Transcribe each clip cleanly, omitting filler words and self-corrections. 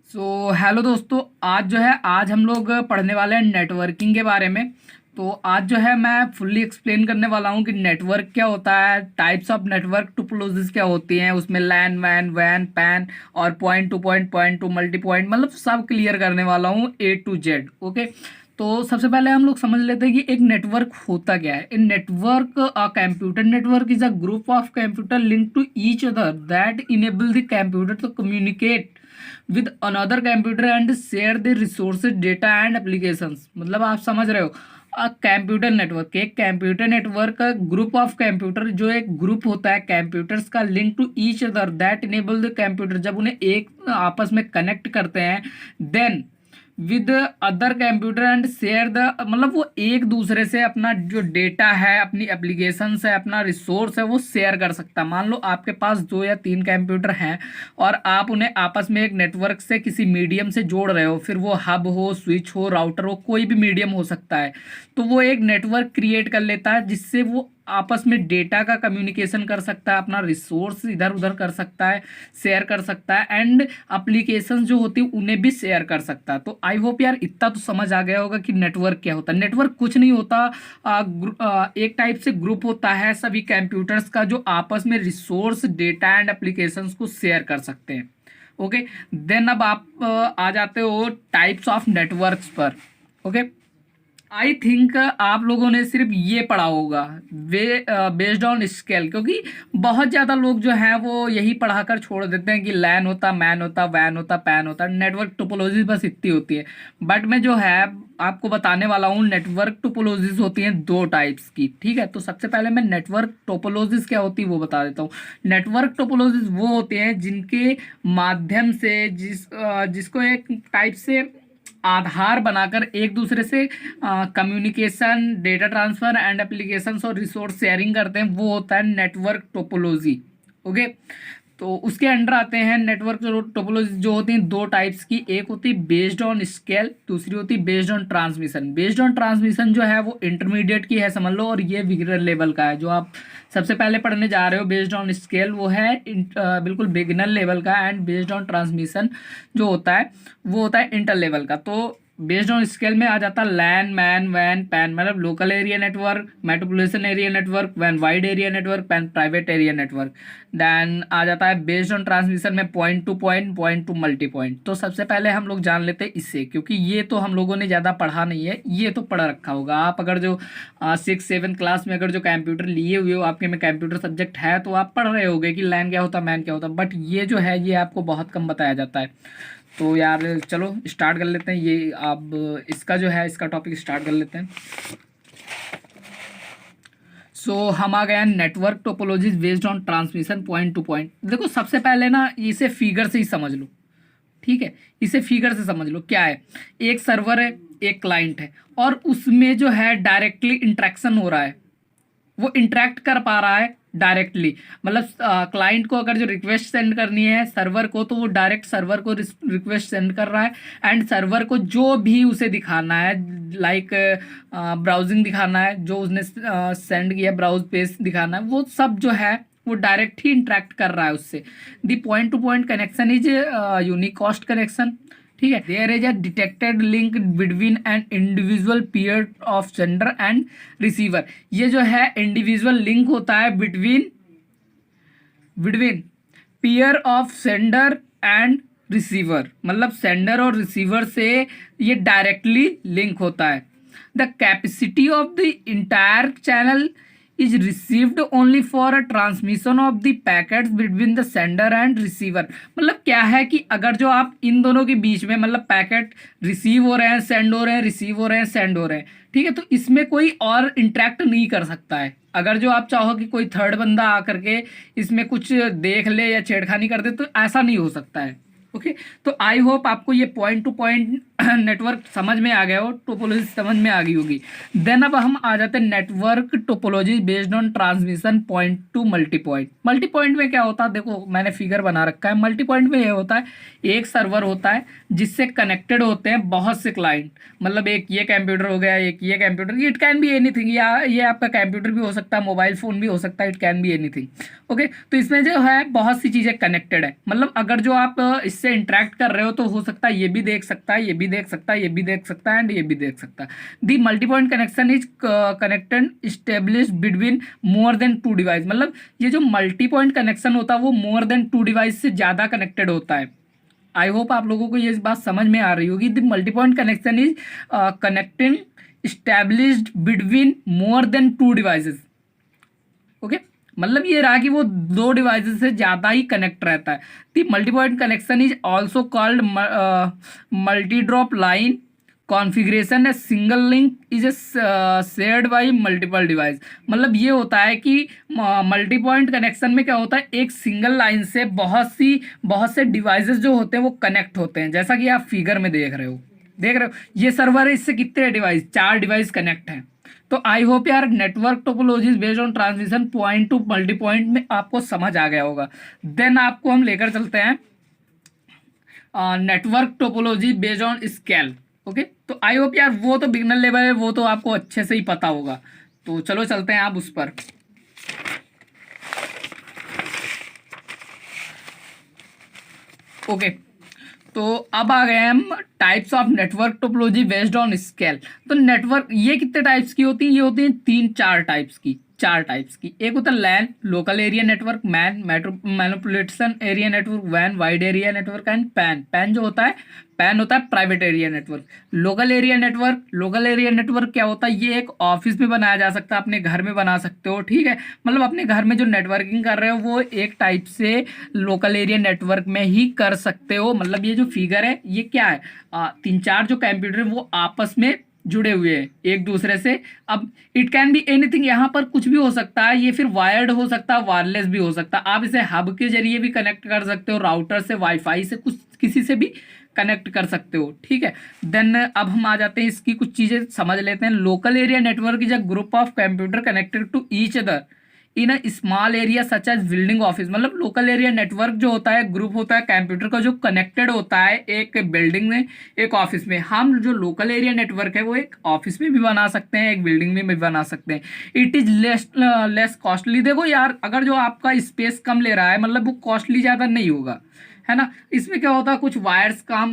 Hello दोस्तों। आज हम लोग पढ़ने वाले हैं नेटवर्किंग के बारे में। तो आज जो है मैं फुल्ली एक्सप्लेन करने वाला हूँ कि नेटवर्क क्या होता है, टाइप्स ऑफ नेटवर्क टोपोलॉजीज क्या होती हैं, उसमें लैन वैन वैन पैन और पॉइंट टू मल्टी पॉइंट, मतलब सब क्लियर करने वाला हूँ A to Z। ओके, तो सबसे पहले हम लोग समझ लेते हैं कि एक नेटवर्क होता क्या है। In network computer network is a group of computer link to each other that enable the computer to communicate with another computer and share the resources data and applications. मतलब आप समझ रहे हो, कंप्यूटर नेटवर्क, एक computer network का group of computer, जो एक group होता है कंप्यूटर्स का, link to each other that enable the computer, जब उन्हें एक आपस में कनेक्ट करते हैं, then with other computer and share the, मतलब वो एक दूसरे से अपना जो डेटा है, अपनी एप्लीकेशंस है, अपना रिसोर्स है, वो शेयर कर सकता है। मान लो आपके पास 2 या 3 कंप्यूटर हैं और आप उन्हें आपस में एक नेटवर्क से किसी मीडियम से जोड़ रहे हो, फिर वो हब हो, स्विच हो, राउटर हो, कोई भी मीडियम हो सकता है। तो वो एक नेटवर्क क्रिएट कर लेता है जिससे वो आपस में डेटा का कम्युनिकेशन कर सकता है, अपना रिसोर्स इधर उधर कर सकता है, शेयर कर सकता है, एंड एप्लीकेशंस जो होती है उन्हें भी शेयर कर सकता है। तो आई होप यार इतना तो समझ आ गया होगा कि नेटवर्क क्या होता है। नेटवर्क कुछ नहीं होता, एक टाइप से ग्रुप होता है सभी कंप्यूटर्स का, जो आपस में रिसोर्स, डेटा एंड एप्लीकेशंस को शेयर कर सकते हैं। ओके, देन अब आप आ जाते हो टाइप्स ऑफ नेटवर्क्स पर। ओके, आई थिंक आप लोगों ने सिर्फ ये पढ़ा होगा बेस्ड ऑन स्केल, क्योंकि बहुत ज़्यादा लोग जो हैं वो यही पढ़ाकर छोड़ देते हैं कि लैन होता, मैन होता, वैन होता, पैन होता, नेटवर्क टोपोलॉजी बस इतनी होती है। बट मैं जो है आपको बताने वाला हूँ, नेटवर्क टोपोलॉजीज होती हैं 2 टाइप्स की। ठीक है, तो सबसे पहले मैं नेटवर्क टोपोलॉजीज क्या होती है वो बता देता हूँ। नेटवर्क टोपोलॉजीज वो होते हैं जिनके माध्यम से जिसको एक टाइप से आधार बनाकर एक दूसरे से communication, data transfer and applications और रिसोर्स शेयरिंग करते हैं, वो होता है नेटवर्क टोपोलॉजी। ओके, तो उसके अंडर आते हैं नेटवर्क टोपोलॉजी जो होती हैं 2 टाइप्स की। एक होती है बेस्ड ऑन स्केल, दूसरी होती है based on transmission. Based on transmission जो है वो इंटरमीडिएट की है समझ लो, और ये बिगिनर लेवल का है। जो आप सबसे पहले पढ़ने जा रहे हो बेस्ड ऑन स्केल, वो है बिल्कुल बिगिनर लेवल का, एंड बेस्ड ऑन ट्रांसमिशन जो होता है वो होता है इंटर लेवल का। तो बेस्ड ऑन स्केल में आ जाता है लैन मैन वैन पैन, मतलब local area network, metropolitan area network, वैन wide area network, PAN private area network. Then आ जाता है बेस्ड ऑन ट्रांसमिशन में पॉइंट टू मल्टी पॉइंट। तो सबसे पहले हम लोग जान लेते हैं इससे, क्योंकि ये तो हम लोगों ने ज़्यादा पढ़ा नहीं है, ये तो पढ़ा रखा होगा। आप अगर जो 6-7 क्लास में अगर जो कंप्यूटर लिए हुए हो, आपके में कंप्यूटर सब्जेक्ट है, तो आप पढ़ रहे होगे कि लैन क्या होता, मैन क्या होता। बट ये जो है ये आपको बहुत कम बताया जाता है। तो यार चलो स्टार्ट कर लेते हैं, ये आप इसका जो है इसका टॉपिक स्टार्ट कर लेते हैं। हम आ गए हैं network topologies based on transmission point to point. देखो सबसे पहले ना इसे फिगर से ही समझ लो। ठीक है, इसे फिगर से समझ लो। क्या है, एक सर्वर है, एक क्लाइंट है, और उसमें जो है डायरेक्टली इंटरेक्शन हो रहा है, वो इंटरेक्ट कर पा रहा है डायरेक्टली। मतलब क्लाइंट को अगर जो रिक्वेस्ट सेंड करनी है सर्वर को, तो वो डायरेक्ट सर्वर को रिक्वेस्ट सेंड कर रहा है, एंड सर्वर को जो भी उसे दिखाना है, लाइक ब्राउजिंग दिखाना है, जो उसने सेंड किया ब्राउज पेज दिखाना है, वो सब जो है वो डायरेक्ट ही इंटरेक्ट कर रहा है उससे। The point to point connection is unicast connection. ठीक है, there is a detected link between an individual pair of sender and receiver. ये जो है इंडिविजुअल लिंक होता है between between pair of sender and receiver, मतलब सेंडर और receiver से ये डायरेक्टली लिंक होता है। The capacity of the entire channel is received only for a transmission of the packets between the sender and receiver। मतलब क्या है कि अगर जो आप इन दोनों के बीच में, मतलब पैकेट रिसीव हो रहे हैं, सेंड हो रहे हैं, रिसीव हो रहे हैं, सेंड हो रहे हैं, ठीक है, तो इसमें कोई और इंटरेक्ट नहीं कर सकता है। अगर जो आप चाहो कि कोई थर्ड बंदा आकर के इसमें कुछ देख ले या छेड़खानी कर दे, तो ऐसा नहीं हो सकता है। ओके, तो आई होप आपको ये पॉइंट टू पॉइंट नेटवर्क समझ में आ गया हो, टोपोलॉजी समझ में आ गई होगी। देन अब हम आ जाते हैं network topology based on transmission point to multi point. Multi point में क्या होता है, देखो मैंने फिगर बना रखा है। मल्टी पॉइंट में ये होता है, एक सर्वर होता है जिससे कनेक्टेड होते हैं बहुत से क्लाइंट, मतलब एक ये कंप्यूटर हो गया, एक ये computer, it can be anything, या ये आपका कंप्यूटर भी हो सकता है, मोबाइल फ़ोन भी हो सकता है, it can be anything. Okay, तो इसमें जो है बहुत सी चीज़ें कनेक्टेड है। मतलब अगर जो आप इससे इससे इंटरेक्ट कर रहे हो तो हो सकता है ये भी देख सकता है, ये भी देख सकता है, ये भी देख सकता है एंड ये भी देख सकता है। दी multi point connection is connected establish between more than 2 device. मतलब ये जो मल्टी पॉइंट कनेक्शन होता है वो मोर देन 2 डिवाइस से ज़्यादा कनेक्टेड होता है। आई होप आप लोगों को ये बात समझ में आ रही होगी। The multi point connection is connecting established between more than 2 devices. Okay, मतलब ये रहा कि वो 2 डिवाइसेस से ज़्यादा ही कनेक्ट रहता है। The multi point connection is also called multi drop line configuration. A single link is shared by multiple device. मतलब ये होता है कि मल्टी पॉइंट कनेक्शन में क्या होता है, एक सिंगल लाइन से बहुत से डिवाइसेस जो होते हैं वो कनेक्ट होते हैं। जैसा कि आप फिगर में देख रहे हो ये सर्वर है, इससे कितने डिवाइस, 4 डिवाइस कनेक्ट हैं। तो आई होप यार network topologies based on transmission point to multi point में आपको समझ आ गया होगा। देन आपको हम लेकर चलते हैं network topology based on scale. Okay, तो आई होप यार वो तो बिगनर लेवल है, वो तो आपको अच्छे से ही पता होगा। तो चलो चलते हैं आप उस पर। ओके, तो अब आ गए हम types of network topology based on scale. तो नेटवर्क ये कितने टाइप्स की होती है, ये होती है 3-4 टाइप्स की। एक होता है LAN local area network, MAN manipulation area network, वैन wide area network and PAN जो होता है पैन होता है private area network. Local area network क्या होता है, ये एक ऑफिस में बनाया जा सकता है, अपने घर में बना सकते हो। ठीक है, मतलब अपने घर में जो नेटवर्किंग कर रहे हो वो एक टाइप से लोकल एरिया नेटवर्क में ही कर सकते हो। मतलब ये जो फिगर है ये क्या है, 3-4 जो कंप्यूटर है वो आपस में जुड़े हुए हैं एक दूसरे से। अब इट कैन बी एनीथिंग, यहाँ पर कुछ भी हो सकता है, ये फिर वायर्ड हो सकता है, वायरलेस भी हो सकता है। आप इसे हब के जरिए भी कनेक्ट कर सकते हो, राउटर से, वाईफाई से, कुछ किसी से भी कनेक्ट कर सकते हो। ठीक है, देन अब हम आ जाते हैं इसकी कुछ चीज़ें समझ लेते हैं। Local area network is a group of computer connected to each other in a small area such as building office. मतलब लोकल एरिया नेटवर्क जो होता है ग्रुप होता है कंप्यूटर का जो कनेक्टेड होता है एक बिल्डिंग में, एक ऑफिस में। हम जो लोकल एरिया नेटवर्क है वो एक ऑफिस में भी बना सकते हैं, एक बिल्डिंग में भी बना सकते हैं। It is less costly. देखो यार, अगर जो आपका स्पेस कम ले रहा है मतलब वो कॉस्टली ज़्यादा नहीं होगा, है ना। इसमें क्या होता है, कुछ वायर्स काम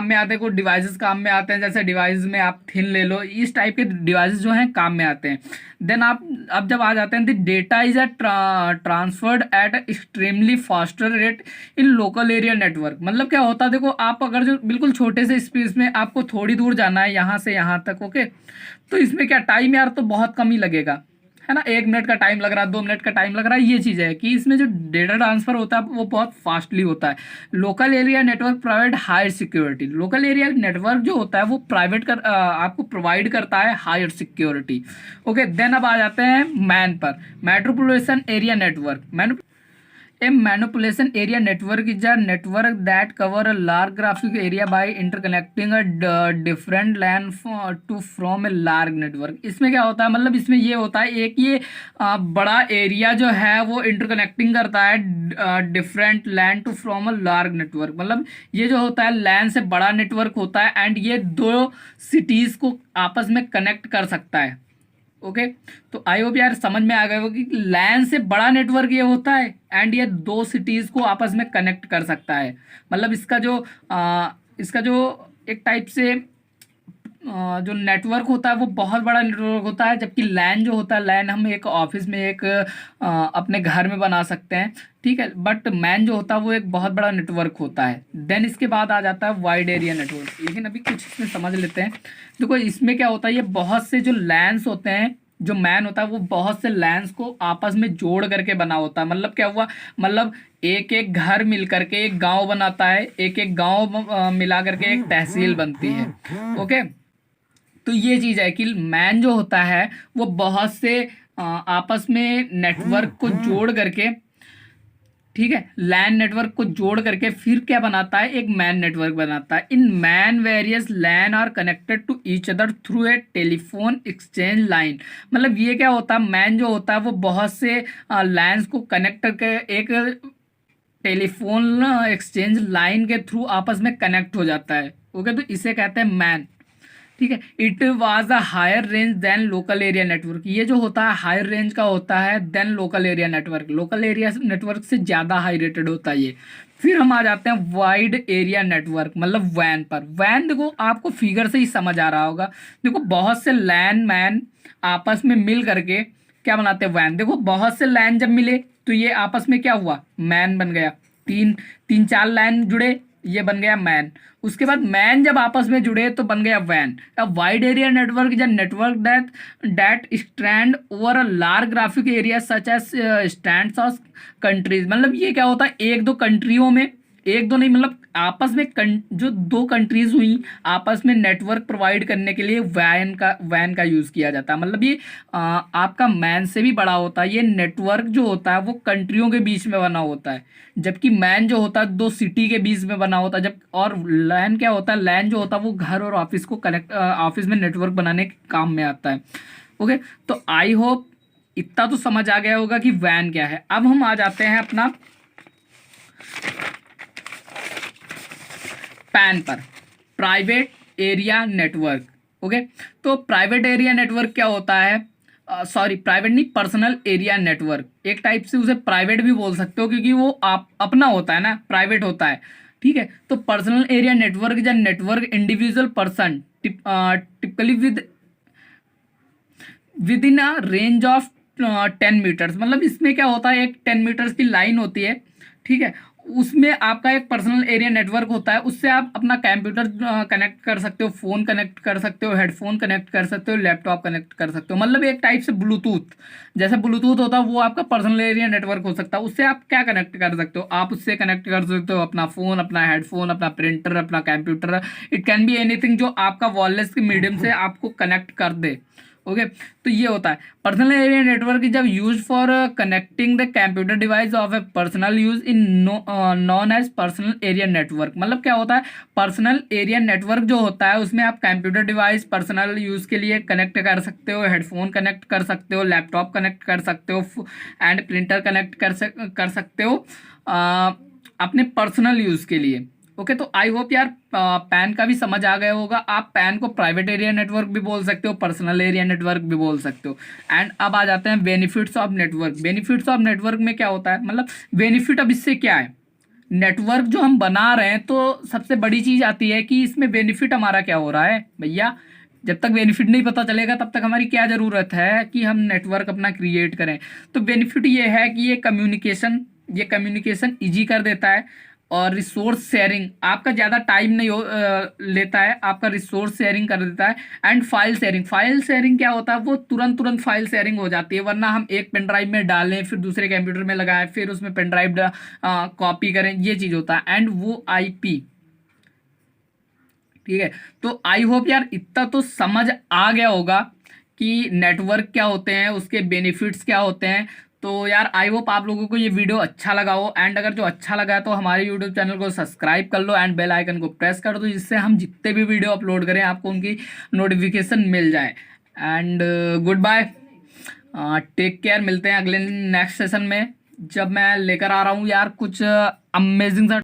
में आते हैं, कुछ डिवाइसेस काम में आते हैं। जैसे डिवाइस में आप थिन ले लो, इस टाइप के डिवाइसेस जो हैं काम में आते हैं। देन आप अब जब आ जाते हैं, the data is transferred at extremely faster rate in local area network. मतलब क्या होता है, देखो आप अगर जो बिल्कुल छोटे से स्पेस में आपको थोड़ी दूर जाना है यहाँ से यहाँ तक, ओके, तो इसमें क्या टाइम यार तो बहुत कम ही लगेगा, है ना। 1 मिनट का टाइम लग रहा है, 2 मिनट का टाइम लग रहा है। ये चीज़ है कि इसमें जो डेटा ट्रांसफर होता है वो बहुत फास्टली होता है। Local area network provide higher security. Local area network जो होता है वो आपको प्रोवाइड करता है हायर सिक्योरिटी। ओके, देन अब आ जाते हैं मैन पर। Metropolitan area network. A manipulation area network is a network that cover a large graphic area by interconnecting a different LAN to from a large network। इसमें क्या होता है, मतलब इसमें ये होता है एक ये बड़ा एरिया जो है वो इंटरकनेक्टिंग करता है different LAN to from a large network. मतलब ये जो होता है LAN से बड़ा नेटवर्क होता है एंड ये 2 सिटीज़ को आपस में कनेक्ट कर सकता है। ओके, तो आई होप यार समझ में आ गया होगा कि लैन से बड़ा नेटवर्क ये होता है एंड ये 2 सिटीज़ को आपस में कनेक्ट कर सकता है। मतलब इसका जो एक टाइप से जो नेटवर्क होता है वो बहुत बड़ा नेटवर्क होता है, जबकि लैन जो होता है, लैन हम एक ऑफिस में, एक अपने घर में बना सकते हैं। ठीक है, बट मैन जो होता है वो एक बहुत बड़ा नेटवर्क होता है। देन इसके बाद आ जाता है वाइड एरिया नेटवर्क। लेकिन अभी कुछ इसमें समझ लेते हैं। देखो इसमें क्या होता है, ये बहुत से जो लैन्स होते हैं, जो मैन होता है वो बहुत से लैन्स को आपस में जोड़ करके बना होता है। मतलब क्या हुआ, मतलब एक एक घर मिल करके एक गांव बनाता है, एक एक गांव मिला करके एक तहसील बनती है। ओके, तो ये चीज़ है कि मैन जो होता है वो बहुत से आपस में नेटवर्क को जोड़ करके, ठीक है, लैन नेटवर्क को जोड़ करके फिर क्या बनाता है, एक मैन नेटवर्क बनाता है। In MAN various LAN are connected to each other through a telephone exchange line. मतलब ये क्या होता है, मैन जो होता है वो बहुत से लैंस को कनेक्ट करके एक टेलीफोन एक्सचेंज लाइन के थ्रू आपस में कनेक्ट हो जाता है। ओके, तो इसे कहते हैं मैन। ठीक है, it was a higher range then local area network. ये जो होता है हायर रेंज का होता है then local area network. Local area network से ज़्यादा हाई रेटेड होता है ये। फिर हम आ जाते हैं वाइड एरिया नेटवर्क मतलब वैन पर। वैन देखो आपको फिगर से ही समझ आ रहा होगा। देखो बहुत से लैन मैन आपस में मिल करके क्या बनाते हैं, वैन। देखो बहुत से लैन जब मिले तो ये आपस में क्या हुआ, मैन बन गया। तीन तीन चार लैन जुड़े, ये बन गया मैन। उसके बाद मैन जब आपस में जुड़े तो बन गया वैन। अब wide area network is a network that strand over a large graphic area such as stands of countries. मतलब ये क्या होता है, एक दो कंट्रियों में, एक दो नहीं मतलब आपस में जो दो कंट्रीज हुई आपस में नेटवर्क प्रोवाइड करने के लिए वैन का यूज किया जाता है। मतलब ये आपका मैन से भी बड़ा होता है। ये नेटवर्क जो होता है वो कंट्रियों के बीच में बना होता है, जबकि मैन जो होता है दो सिटी के बीच में बना होता है। जब और लैन क्या होता है, लैन जो होता है वो घर और ऑफिस को कनेक्ट, ऑफिस में नेटवर्क बनाने के काम में आता है। ओके, तो आई होप इतना तो समझ आ गया होगा कि वैन क्या है। अब हम आ जाते हैं अपना पैन पर, प्राइवेट एरिया नेटवर्क। ओके, तो प्राइवेट एरिया नेटवर्क क्या होता है, सॉरी प्राइवेट नहीं, पर्सनल एरिया नेटवर्क। एक टाइप से उसे प्राइवेट भी बोल सकते हो क्योंकि वो आप अपना होता है ना, प्राइवेट होता है। ठीक है, तो personal area network is a network individual person typically within a range of 10 metres. मतलब इसमें क्या होता है, एक 10 मीटर्स की लाइन होती है। ठीक है, उसमें आपका एक पर्सनल एरिया नेटवर्क होता है। उससे आप अपना कंप्यूटर कनेक्ट कर सकते हो, फोन कनेक्ट कर सकते हो, हेडफोन कनेक्ट कर सकते हो, लैपटॉप कनेक्ट कर सकते हो। मतलब एक टाइप से ब्लूटूथ, जैसे ब्लूटूथ होता है वो आपका पर्सनल एरिया नेटवर्क हो सकता है। उससे आप क्या कनेक्ट कर सकते हो, आप उससे कनेक्ट कर सकते हो अपना फोन, अपना हेडफोन, अपना प्रिंटर, अपना computer. It can be anything जो आपका वायरलेस के मीडियम से आपको कनेक्ट कर दे। ओके, तो ये होता है पर्सनल एरिया नेटवर्क इज जब use for connecting the computer device of a personal use in known as personal area network. मतलब क्या होता है, पर्सनल एरिया नेटवर्क जो होता है उसमें आप कंप्यूटर डिवाइस पर्सनल यूज के लिए कनेक्ट कर सकते हो, हेडफोन कनेक्ट कर सकते हो, लैपटॉप कनेक्ट कर सकते हो एंड प्रिंटर कनेक्ट कर सकते हो अपने पर्सनल यूज के लिए। ओके, तो आई होप यार पैन का भी समझ आ गया होगा। आप पैन को प्राइवेट एरिया नेटवर्क भी बोल सकते हो, पर्सनल एरिया नेटवर्क भी बोल सकते हो। एंड अब आ जाते हैं benefits of network. Benefits of network में क्या होता है, मतलब बेनिफिट अब इससे क्या है, नेटवर्क जो हम बना रहे हैं तो सबसे बड़ी चीज आती है कि इसमें बेनिफिट हमारा क्या हो रहा है भैया। जब तक बेनिफिट नहीं पता चलेगा तब तक हमारी क्या ज़रूरत है कि हम नेटवर्क अपना क्रिएट करें। तो बेनिफिट ये है कि ये कम्युनिकेशन ईजी कर देता है, और रिसोर्स शेयरिंग आपका ज़्यादा टाइम नहीं लेता है, आपका रिसोर्स शेयरिंग कर देता है। एंड फाइल शेयरिंग क्या होता है, वो तुरंत तुरंत फाइल शेयरिंग हो जाती है। वरना हम एक पेन ड्राइव में डालें, फिर दूसरे कंप्यूटर में लगाएं, फिर उसमें पेन ड्राइव कॉपी करें, ये चीज़ होता है। एंड वो आईपी, ठीक है। तो आई होप यार इतना तो समझ आ गया होगा कि नेटवर्क क्या होते हैं, उसके बेनिफिट्स क्या होते हैं। तो यार आई होप आप लोगों को ये वीडियो अच्छा लगा हो। एंड अगर जो अच्छा लगा है तो हमारे यूट्यूब चैनल को सब्सक्राइब कर लो एंड बेल आइकन को प्रेस कर दो, जिससे हम जितने भी वीडियो अपलोड करें आपको उनकी नोटिफिकेशन मिल जाए। And goodbye, take care. मिलते हैं अगले नेक्स्ट सेशन में, जब मैं लेकर आ रहा हूँ यार कुछ अमेजिंग सा